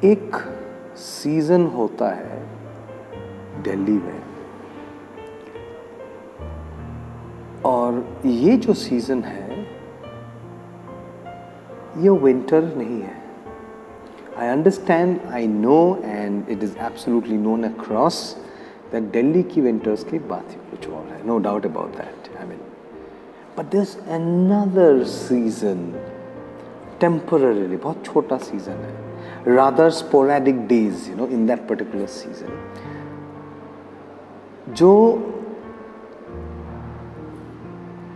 एक सीज़न होता है दिल्ली में, और ये जो सीज़न है ये विंटर नहीं है. I understand, I know, and it is absolutely known across that Delhi की winters की बात ही कुछ और है, no doubt about that. I mean, but there's another season, temporarily, बहुत छोटा season है, rather sporadic days, you know, in that particular season, जो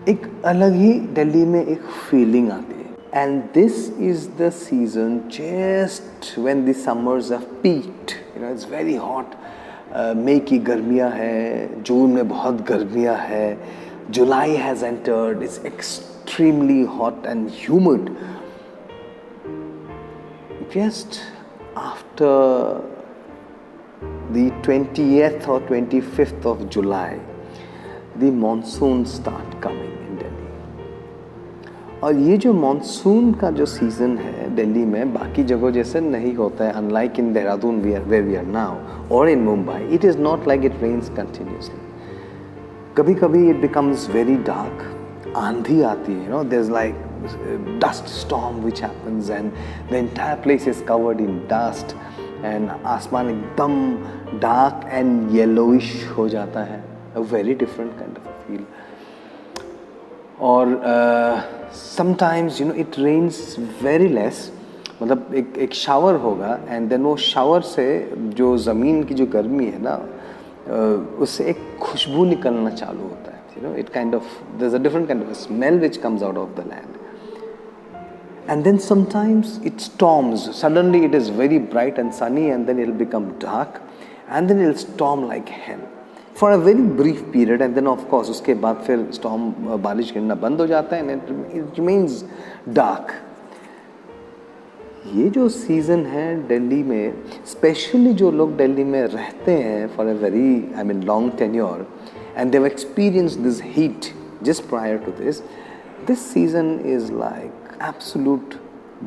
एक अलग ही दिल्ली में एक feeling आती है. And this is the season just when the summers have peaked. You know, it's very hot. मई की गर्मियाँ है, जून में बहुत गर्मियाँ है, July has entered. It's extremely hot and humid. Just after the 20th or 25th of July, the monsoons start coming in Delhi. और ये जो मानसून का जो सीज़न है दिल्ली में बाकी जगहों जैसे नहीं होता है. Unlike in Dehradun where we are now और in Mumbai, it is not like it rains continuously. कभी कभी इट बिकम्स वेरी डार्क, आंधी आती है, you know, there is like dust storm which happens and the entire place is covered in dust and आसमान एकदम dark and yellowish हो जाता है. A very different kind of feel. और sometimes you know it rains very less, मतलब एक shower होगा and then वो शावर से जो ज़मीन की जो गर्मी है ना, उससे एक खुशबू निकलना चालू होता है. You know, it kind of their is a different kind of smell which comes out of the land. And then sometimes it storms. Suddenly it is very bright and sunny, and then it will become dark, and then it will storm like hell for a very brief period, and then of course उसके बाद फिर storm बारिश गिरना बंद हो जाता है and it remains dark. ये जो सीज़न है दिल्ली में, स्पेशली जो लोग दिल्ली में रहते हैं for a very long tenure and they've experienced this heat just prior to this season is like absolute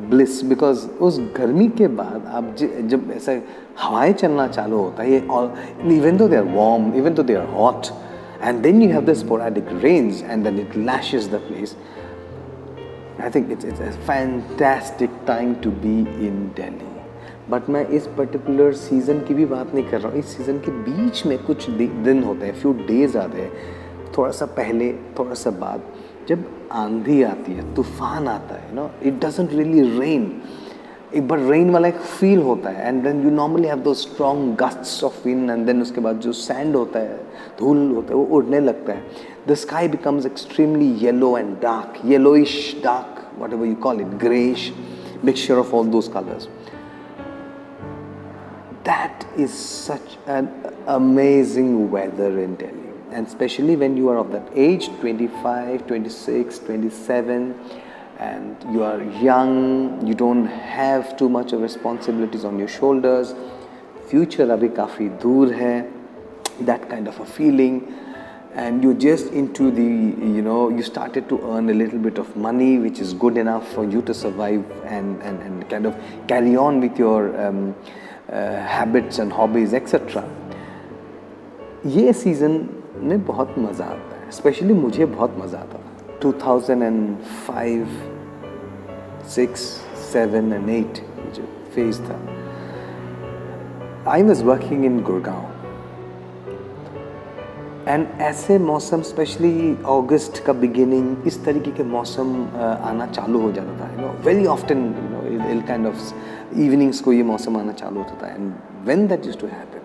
bliss, because उस गर्मी के बाद आप जब ऐसा हवाएं चलना चालू होता है, even though they are warm, even though they are hot, and then you have the sporadic rains and then it lashes the place. I think it's a fantastic time to be in Delhi. But मैं इस particular season की भी बात नहीं कर रहा हूँ. इस सीज़न के बीच में कुछ दिन होते हैं, few days आते हैं, थोड़ा सा पहले थोड़ा सा बाद, जब आंधी आती है, तूफान आता है, no, it doesn't really rain, एक बार रेन वाला एक फील होता है, and then you normally have दो strong gusts of wind, and then उसके बाद जो सैंड होता है, धूल होता है, वो उड़ने लगता है. The sky becomes extremely yellow and dark, yellowish dark, what ever you call it, greyish, mixture of all those colours. That is such an amazing weather in Delhi. And especially when you are of that age, 25, 26, 27, and you are young, you don't have too much of responsibilities on your shoulders, future abhi kafi dur hai, that kind of a feeling, and you're just into the, you know, you started to earn a little bit of money which is good enough for you to survive and kind of carry on with your habits and hobbies, etc. ये season में बहुत मज़ा आता है, specially मुझे बहुत मज़ा आता था. 2005, 6, 7 and 8 जो फेज था, I was working in Gurgaon, and ऐसे मौसम, स्पेशली अगस्त का बिगिनिंग, इस तरीके के मौसम आना चालू हो जाता था. You know, very often, you know, I'll kind of evenings को ये मौसम आना चालू होता था. And when that used to happen,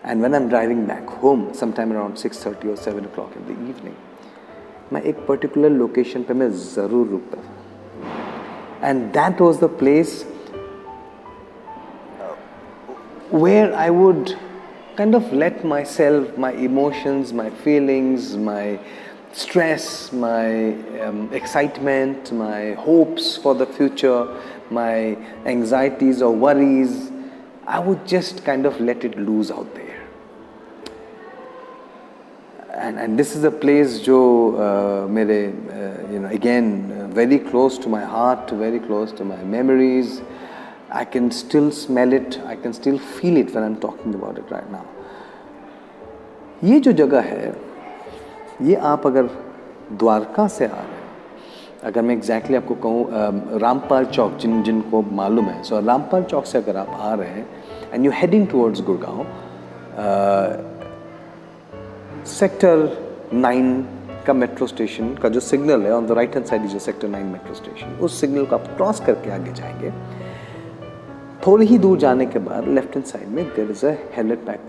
and when I'm driving back home sometime around 6:30 or 7 o'clock in the evening, मैं एक particular location पे मैं ज़रूर रुकता था, and that was the place where I would kind of let myself, my emotions, my feelings, my stress, my excitement, my hopes for the future, my anxieties or worries, I would just kind of let it loose out there. And this is a place जो मेरे you know, again very close to my heart, very close to my memories. I can still smell it, I can still feel it when I'm talking about it right now. ये जो जगह है, ये आप अगर द्वारका से आ रहे हैं, अगर मैं एग्जैक्टली आपको कहूँ रामपाल चौक, जिनको मालूम है, सो रामपाल चौक से अगर आप आ रहे हैं and you heading towards Gurgaon, sector 9 का मेट्रो स्टेशन का जो सिग्नल है on the right hand side, जो सेक्टर 9 मेट्रो स्टेशन, उस सिग्नल को आप क्रॉस करके आगे जाएंगे, थोड़ी ही दूर जाने के बाद लेफ्ट हैंड साइड में there is a helmet pack,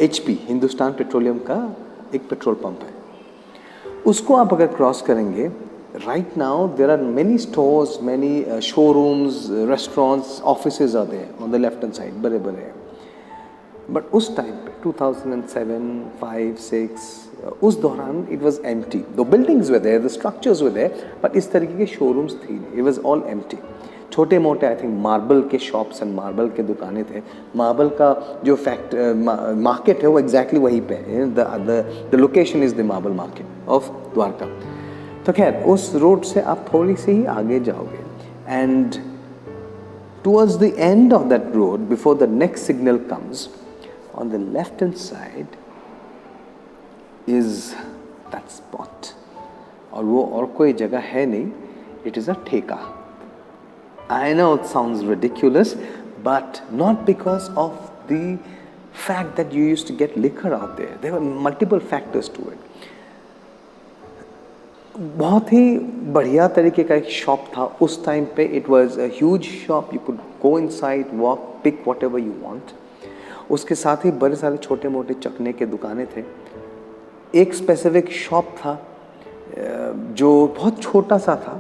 HP Hindustan Petroleum का एक पेट्रोल पंप है. उसको आप अगर क्रॉस करेंगे, right now there are many stores, many showrooms, restaurants, offices are there on the left hand side, बड़े बड़े. बट उस टाइम पे 2007, 5, 6 उस दौरान it was empty. The buildings were there, the structures were there, but इस तरीके के showrooms थी, इट वाज ऑल एम्प्टी. छोटे मोटे आई थिंक मार्बल के शॉप्स एंड मार्बल के दुकानें थे. मार्बल का जो मार्केट है वो एग्जैक्टली वहीं पे है. The location is the marble market of Dwarka. तो खैर उस रोड से आप थोड़ी सी ही आगे जाओगे and towards the end of that road, before the next signal comes, on the left hand side is that spot. और वो और कोई जगह है नहीं, it is a Theka. I know it sounds ridiculous, but not because of the fact that you used to get liquor out there. There were multiple factors to it. बहुत ही बढ़िया तरीके का एक शॉप था उस टाइम पे. It was a huge shop. You could go inside, walk, pick whatever you want. उसके साथ ही बड़े सारे छोटे मोटे चखने के दुकानें थे. एक स्पेसिफिक शॉप था जो बहुत छोटा सा था,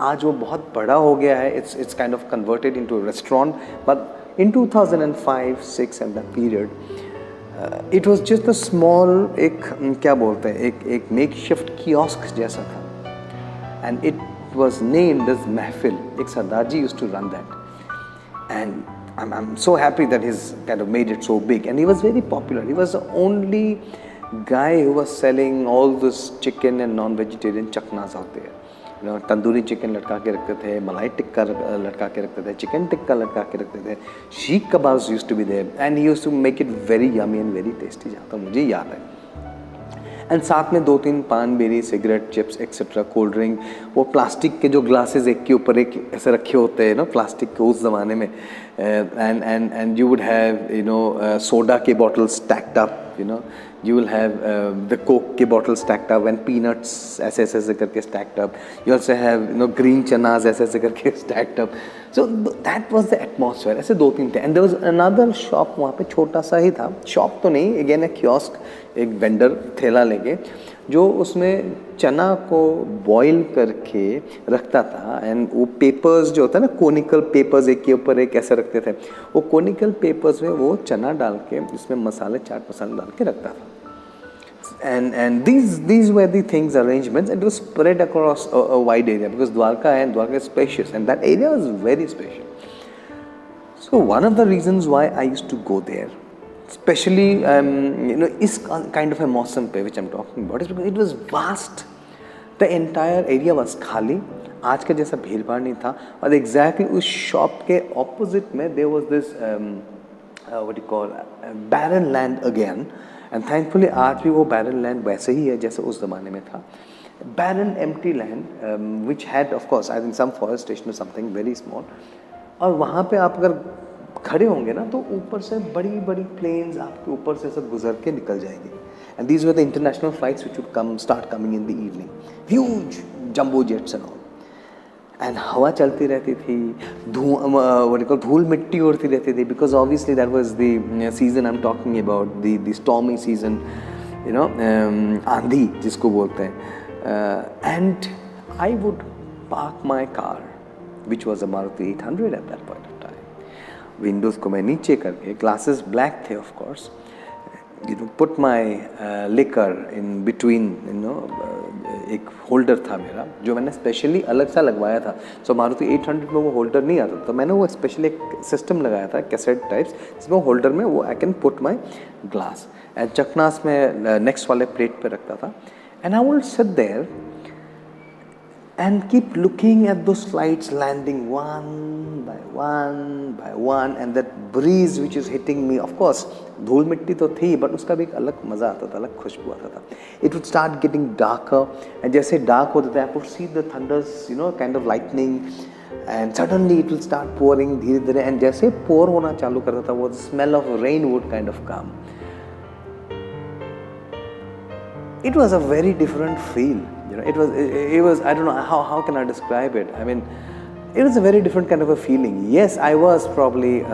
आज वो बहुत बड़ा हो गया है. It's kind of converted into restaurant. But in 2005, 6 and that period it was just a small, एक क्या बोलते हैं, एक मेकशिफ्ट कियोस्क जैसा था. And it was named as Mehfil. एक सरदार जी used to run that, and I'm so happy that he's kind of made it so big, and he was very popular. He was the only guy who was selling all this chicken and non-vegetarian chaknas out there. You know, tandoori chicken लटका के रखते थे, मलाई टिक्का लटका के रखते थे, chicken tikka लटका के रखते थे, Sikh kebabs used to be there, and he used to make it very yummy and very tasty. जहाँ तक मुझे याद है. एंड साथ में 2-3 पान बीड़ी, cigarette, chips etcetera, cold drink. वो प्लास्टिक के जो ग्लासेस एक के ऊपर एक ऐसे रखे होते हैं ना, प्लास्टिक के उस ज़माने में. And you would have you know soda के bottles stacked up, you know, you will have the coke के bottles stacked up and peanuts ऐसे ऐसे करके stacked up. You also have you know green chanas ऐसे ऐसे करके stacked up. So that was the atmosphere. ऐसे 2-3 थे. And there was another shop वहाँ पे, छोटा सा ही था, shop तो नहीं, again a kiosk, एक vendor ठेला लेके जो उसमें चना को बॉईल करके रखता था. एंड वो पेपर्स जो होता है ना, कोनिकल पेपर्स, एक के ऊपर एक ऐसे रखते थे. वो कोनिकल पेपर्स में वो चना डाल के इसमें मसाले, चाट मसाला डाल के रखता था. And these were the things, arrangements. It was spread across a wide area because Dwarka is spacious, and that area was very spacious. So one of the reasons why I used to go there, especially you know इस kind of a मौसम पे which I'm talking about, is because it was vast. The entire area was खाली. आज के जैसा भीड़ भाड़ नहीं था. और exactly उस shop के opposite में there was this what you call barren land again. And thankfully आज भी वो barren land वैसे ही है जैसे उस ज़माने में था. Barren empty land which had of course I think some forestation or something very small. और वहाँ पे आप अगर खड़े होंगे ना तो ऊपर से बड़ी बड़ी planes आपके ऊपर से सब गुजर के निकल जाएंगे. And these were the international flights which would start coming in the evening. Huge jumbo jets and all. And हवा चलती रहती थी, धूल मिट्टी उड़ती रहती थी, because obviously that was the season I'm talking about, the stormy season, you know, आंधी जिसको बोलते हैं. And I would park my car, which was a Maruti 800 at that point of time. Windows को मैं नीचे करके, glasses black थे of course, you know, put my liquor in between, you know, एक होल्डर था मेरा जो मैंने स्पेशली अलग सा लगवाया था. सो मारुति 800 में वो होल्डर नहीं आता था, तो मैंने वो स्पेशली एक सिस्टम लगाया था कैसेट टाइप्स, जिसमें होल्डर में वो I can put my glass. And चकनास में नेक्स्ट वाले प्लेट पे रखता था. And I will sit there and keep looking at those flights landing one by one by one, and that breeze which is hitting me. Of course, धूल मिट्टी तो थी, but उसका भी एक अलग मज़ा आता था, अलग खुशबू आता था. It would start getting darker, and जैसे dark होता था, I would see the thunders, kind of lightning, and suddenly it will start pouring धीरे धीरे, and जैसे pour होना चालू करता था, वो the smell of rain would kind of come. It was a very different feel. It was I don't know how can I describe it. I mean, it was a very different kind of a feeling. Yes, I was probably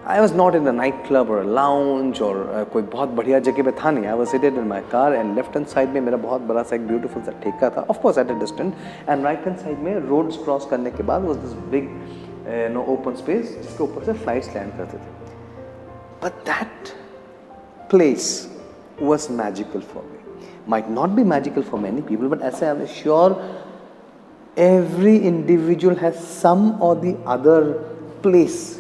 I was not in a nightclub or a lounge or कोई बहुत बढ़िया जगह पे था नहीं. I was seated in my car, and left hand side में मेरा बहुत बड़ा सा एक beautiful सा ठेका था, of course at a distance, and right hand side में roads cross करने के बाद was this big open space जिसके ऊपर से flights land करते थे. But that place was magical for me. Might not be magical for many people, but as I am sure every individual has some or the other place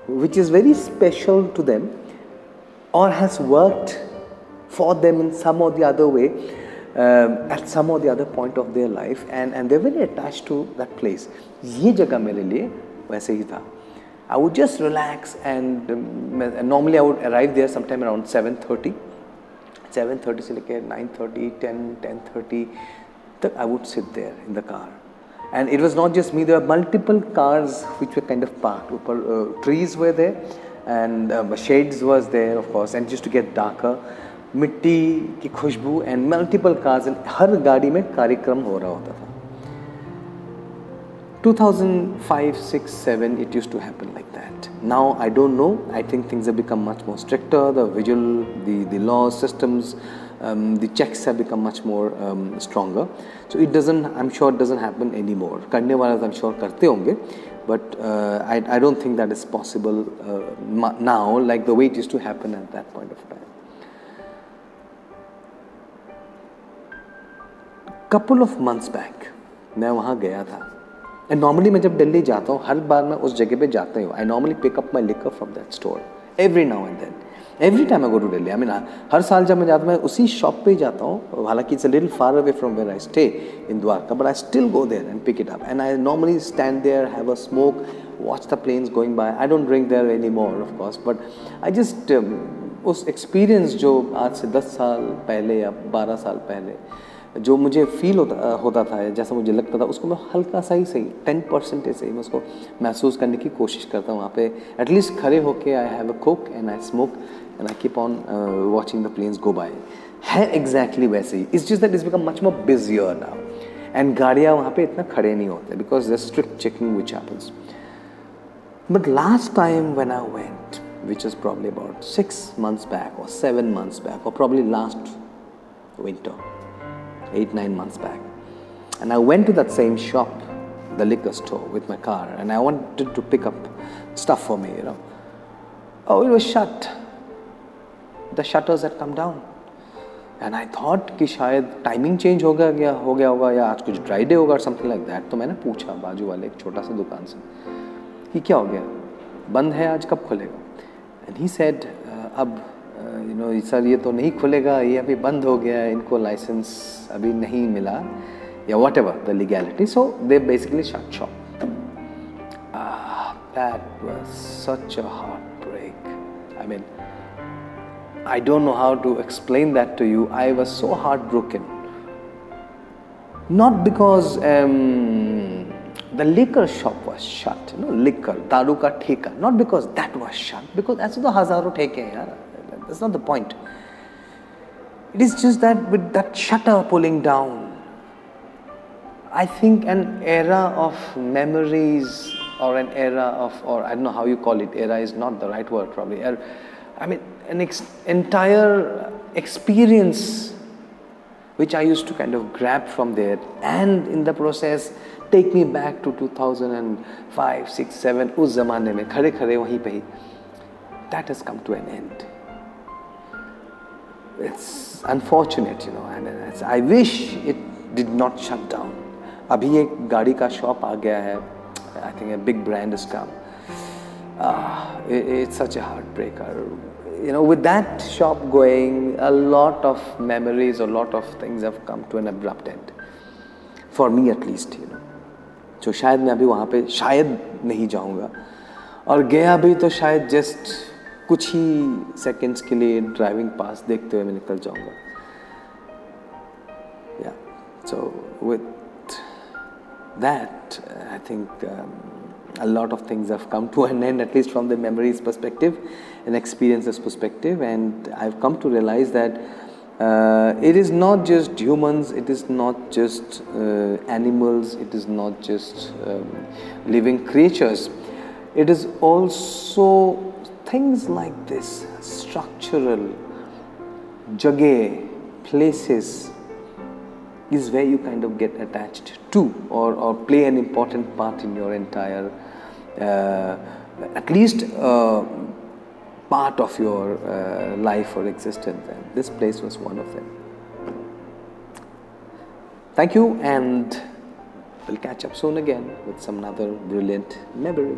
which is very special to them or has worked for them in some or the other way at some or the other point of their life, and they're very attached to that place. ये जगह मेरे लिए वैसे ही था. I would just relax, and normally I would arrive there sometime around 7:30. 7:30 से लेकर 9:30, 10:30 तक I would sit there in the car. And it was not just me, there were multiple cars which were kind of parked. Trees were there, and shades was there, of course, and just to get darker. मिट्टी की खुशबू and multiple cars, and हर गाड़ी में कार्यक्रम हो रहा होता था. 2005, 6, 7, it used to happen like that. Now I don't know. I think things have become much more stricter. The visual, the law systems, the checks have become much more stronger. So it doesn't. I'm sure it doesn't happen anymore. करने वाले I'm sure करते होंगे, but I don't think that is possible now, like the way it used to happen at that point of time. Couple of months back, मैं वहाँ गया था. And normally मैं जब दिल्ली जाता हूँ, हर बार मैं उस जगह पे जाता हूँ. I normally pick up my liquor from that store every now and then. Every time I go to Delhi, I mean, हर साल जब मैं जाता हूँ, मैं उसी शॉप पे ही जाता हूँ. हालांकि it's a little far away from where I stay in Dwarka, but I still go there and pick it up. And I normally stand there, have a smoke, watch the planes going by. I don't drink there anymore, of course, but I just उस experience जो आज से 10 साल पहले या 12 साल पहले जो मुझे फील होता था, जैसा मुझे लगता था, उसको मैं हल्का सा ही सही 10% से ही मैं उसको महसूस करने की कोशिश करता हूँ. वहाँ पे एटलीस्ट खड़े होके I have a coke and I smoke and I keep on watching the planes go by. है एग्जैक्टली वैसे ही. It's just that it's become much more busier now, and गाड़ियाँ वहाँ पे इतना खड़े नहीं होते because there strict checking which happens. But last time when I went, which was probably about 6 months back or 7 months back or probably last winter, 8-9 months back, and I went to that same shop, the liquor store, with my car, and I wanted to pick up stuff for me, Oh, it was shut. The shutters had come down, and I thought कि शायद timing change हो गया होगा या आज कुछ dry day होगा और समथिंग लाइक दैट. तो मैंने पूछा बाजू वाले एक छोटा सा दुकान से कि क्या हो गया, बंद है, आज कब खुलेगा. एंड ही सेड अब सर ये तो नहीं खुलेगा, ये अभी बंद हो गया है, इनको लाइसेंस अभी नहीं मिला या what ever the legality, so they basically shut shop. That was such a heartbreak. I mean, I don't know how to explain that to you. I was so heartbroken. Not because the liquor shop was shut, liquor, दारू का ठेका, not because that was shut, because ऐसे तो हजारों ठेके हैं यार. That's not the point. It is just that with that shutter pulling down, I think an era of memories or an era of, or I don't know how you call it, era is not the right word probably. I mean, an entire experience which I used to kind of grab from there, and in the process take me back to 2005, 6, 7, उस ज़माने में खड़े खड़े वहीं पे ही. That has come to an end. It's unfortunate, and I wish it did not shut down. अभी एक गाड़ी का शॉप आ गया है. I think a big brand has come. It's such a heartbreaker. with that shop going, a lot of memories, a lot of things have come to an abrupt end. For me at least. जो शायद मैं अभी वहाँ पे शायद नहीं जाऊँगा, और गया भी तो शायद जस्ट कुछ ही सेकंड्स के लिए ड्राइविंग पास देखते हुए मैं निकल जाऊँगा. Yeah, so with that, I think a lot of things have come to an end, at least from the memories perspective and experiences perspective, and I've come to realize that it is not just humans, it is not just animals, it is not just living creatures. It is also things like this, structural, jageh, places, is where you kind of get attached to, or play an important part in your entire, at least part of your life or existence, and this place was one of them. Thank you, and we'll catch up soon again with some other brilliant memory.